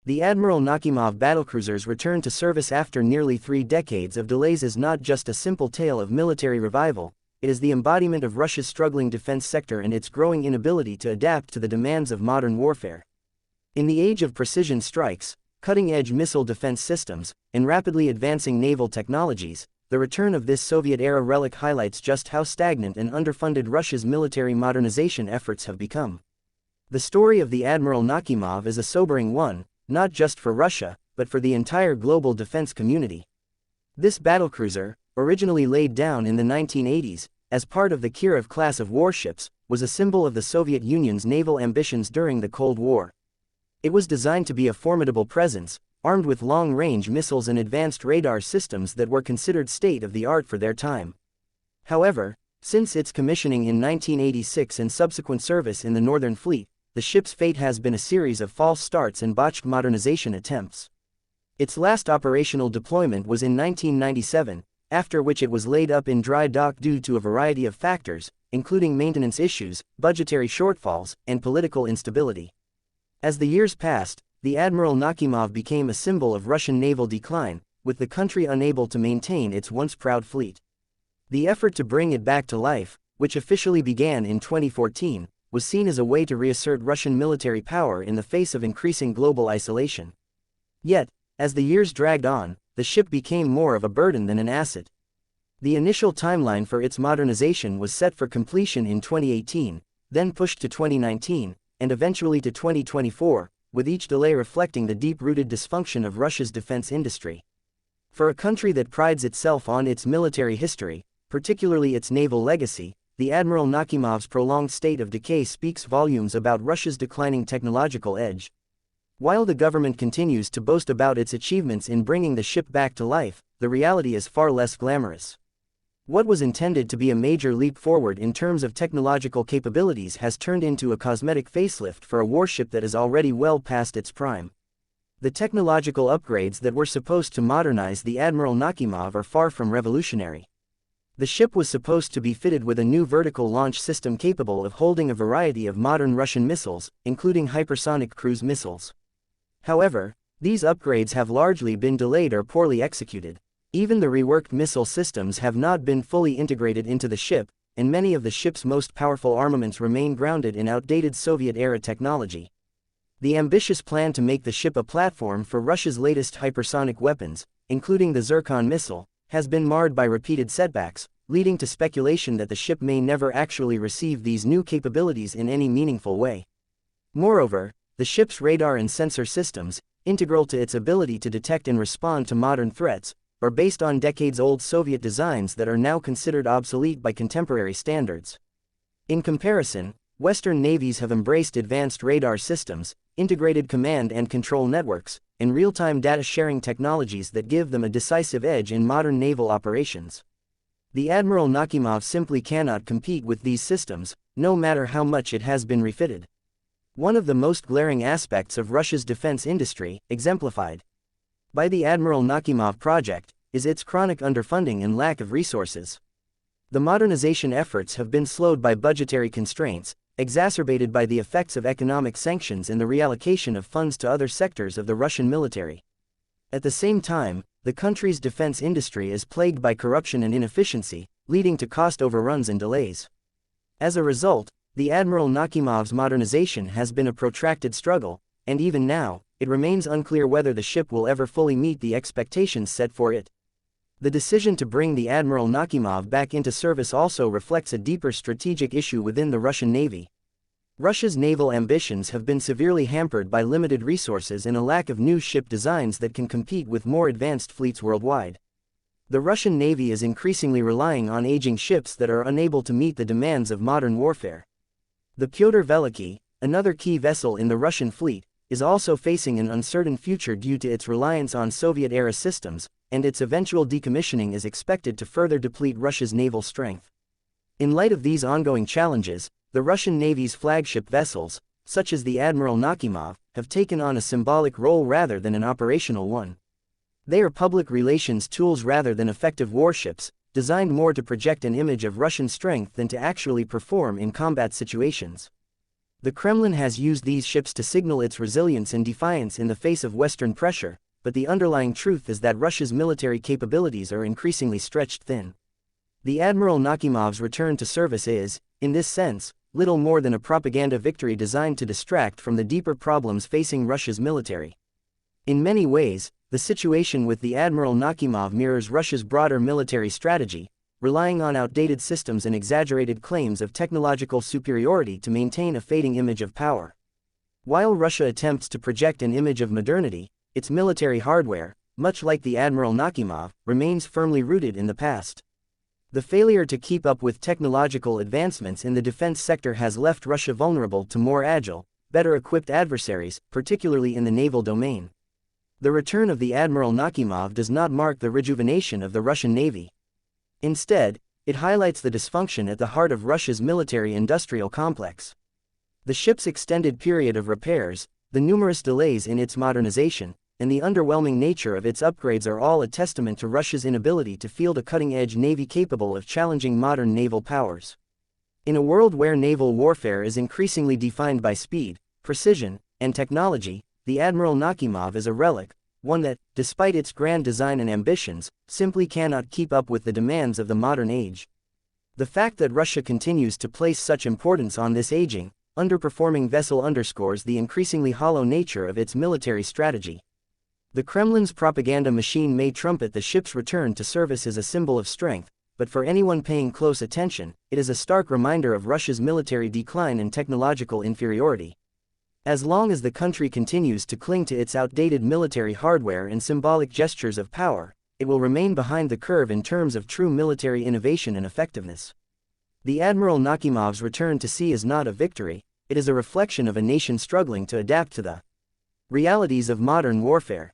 The Admiral Nakhimov Battlecruiser's return to service after nearly 3 decades of delays is not just a simple tale of military revival, it is the embodiment of Russia's struggling defense sector and its growing inability to adapt to the demands of modern warfare. In the age of precision strikes, cutting-edge missile defense systems, and rapidly advancing naval technologies, the return of this Soviet-era relic highlights just how stagnant and underfunded Russia's military modernization efforts have become. The story of the Admiral Nakhimov is a sobering one, not just for Russia, but for the entire global defense community. This battlecruiser, originally laid down in the 1980s, as part of the Kirov class of warships, was a symbol of the Soviet Union's naval ambitions during the Cold War. It was designed to be a formidable presence, armed with long-range missiles and advanced radar systems that were considered state-of-the-art for their time. However, since its commissioning in 1986 and subsequent service in the Northern Fleet, the ship's fate has been a series of false starts and botched modernization attempts. Its last operational deployment was in 1997, after which it was laid up in dry dock due to a variety of factors, including maintenance issues, budgetary shortfalls, and political instability. As the years passed, the Admiral Nakhimov became a symbol of Russian naval decline, with the country unable to maintain its once proud fleet. The effort to bring it back to life, which officially began in 2014, was seen as a way to reassert Russian military power in the face of increasing global isolation. Yet, as the years dragged on, the ship became more of a burden than an asset. The initial timeline for its modernization was set for completion in 2018, then pushed to 2019, and eventually to 2024, with each delay reflecting the deep-rooted dysfunction of Russia's defense industry. For a country that prides itself on its military history, particularly its naval legacy, the Admiral Nakhimov's prolonged state of decay speaks volumes about Russia's declining technological edge. While the government continues to boast about its achievements in bringing the ship back to life, the reality is far less glamorous. What was intended to be a major leap forward in terms of technological capabilities has turned into a cosmetic facelift for a warship that is already well past its prime. The technological upgrades that were supposed to modernize the Admiral Nakhimov are far from revolutionary. The ship was supposed to be fitted with a new vertical launch system capable of holding a variety of modern Russian missiles, including hypersonic cruise missiles. However, these upgrades have largely been delayed or poorly executed. Even the reworked missile systems have not been fully integrated into the ship, and many of the ship's most powerful armaments remain grounded in outdated Soviet-era technology. The ambitious plan to make the ship a platform for Russia's latest hypersonic weapons, including the Zircon missile, has been marred by repeated setbacks, leading to speculation that the ship may never actually receive these new capabilities in any meaningful way. Moreover, the ship's radar and sensor systems, integral to its ability to detect and respond to modern threats, are based on decades-old Soviet designs that are now considered obsolete by contemporary standards. In comparison, Western navies have embraced advanced radar systems, integrated command and control networks, and real-time data-sharing technologies that give them a decisive edge in modern naval operations. The Admiral Nakhimov simply cannot compete with these systems, no matter how much it has been refitted. One of the most glaring aspects of Russia's defense industry, exemplified by the Admiral Nakhimov project, is its chronic underfunding and lack of resources. The modernization efforts have been slowed by budgetary constraints, exacerbated by the effects of economic sanctions and the reallocation of funds to other sectors of the Russian military. At the same time, the country's defense industry is plagued by corruption and inefficiency, leading to cost overruns and delays. As a result, the Admiral Nakhimov's modernization has been a protracted struggle, and even now, it remains unclear whether the ship will ever fully meet the expectations set for it. The decision to bring the Admiral Nakhimov back into service also reflects a deeper strategic issue within the Russian Navy. Russia's naval ambitions have been severely hampered by limited resources and a lack of new ship designs that can compete with more advanced fleets worldwide. The Russian Navy is increasingly relying on aging ships that are unable to meet the demands of modern warfare. The Pyotr Veliky, another key vessel in the Russian fleet, is also facing an uncertain future due to its reliance on Soviet-era systems, and its eventual decommissioning is expected to further deplete Russia's naval strength. In light of these ongoing challenges, the Russian Navy's flagship vessels, such as the Admiral Nakhimov, have taken on a symbolic role rather than an operational one. They are public relations tools rather than effective warships, designed more to project an image of Russian strength than to actually perform in combat situations. The Kremlin has used these ships to signal its resilience and defiance in the face of Western pressure, but the underlying truth is that Russia's military capabilities are increasingly stretched thin. The Admiral Nakhimov's return to service is, in this sense, little more than a propaganda victory designed to distract from the deeper problems facing Russia's military. In many ways, the situation with the Admiral Nakhimov mirrors Russia's broader military strategy, relying on outdated systems and exaggerated claims of technological superiority to maintain a fading image of power. While Russia attempts to project an image of modernity, its military hardware, much like the Admiral Nakhimov, remains firmly rooted in the past. The failure to keep up with technological advancements in the defense sector has left Russia vulnerable to more agile, better equipped adversaries, particularly in the naval domain. The return of the Admiral Nakhimov does not mark the rejuvenation of the Russian Navy. Instead, it highlights the dysfunction at the heart of Russia's military-industrial complex. The ship's extended period of repairs, the numerous delays in its modernization, and the underwhelming nature of its upgrades are all a testament to Russia's inability to field a cutting-edge navy capable of challenging modern naval powers. In a world where naval warfare is increasingly defined by speed, precision, and technology, the Admiral Nakhimov is a relic, one that, despite its grand design and ambitions, simply cannot keep up with the demands of the modern age. The fact that Russia continues to place such importance on this aging, underperforming vessel underscores the increasingly hollow nature of its military strategy. The Kremlin's propaganda machine may trumpet the ship's return to service as a symbol of strength, but for anyone paying close attention, it is a stark reminder of Russia's military decline and technological inferiority. As long as the country continues to cling to its outdated military hardware and symbolic gestures of power, it will remain behind the curve in terms of true military innovation and effectiveness. The Admiral Nakhimov's return to sea is not a victory, it is a reflection of a nation struggling to adapt to the realities of modern warfare.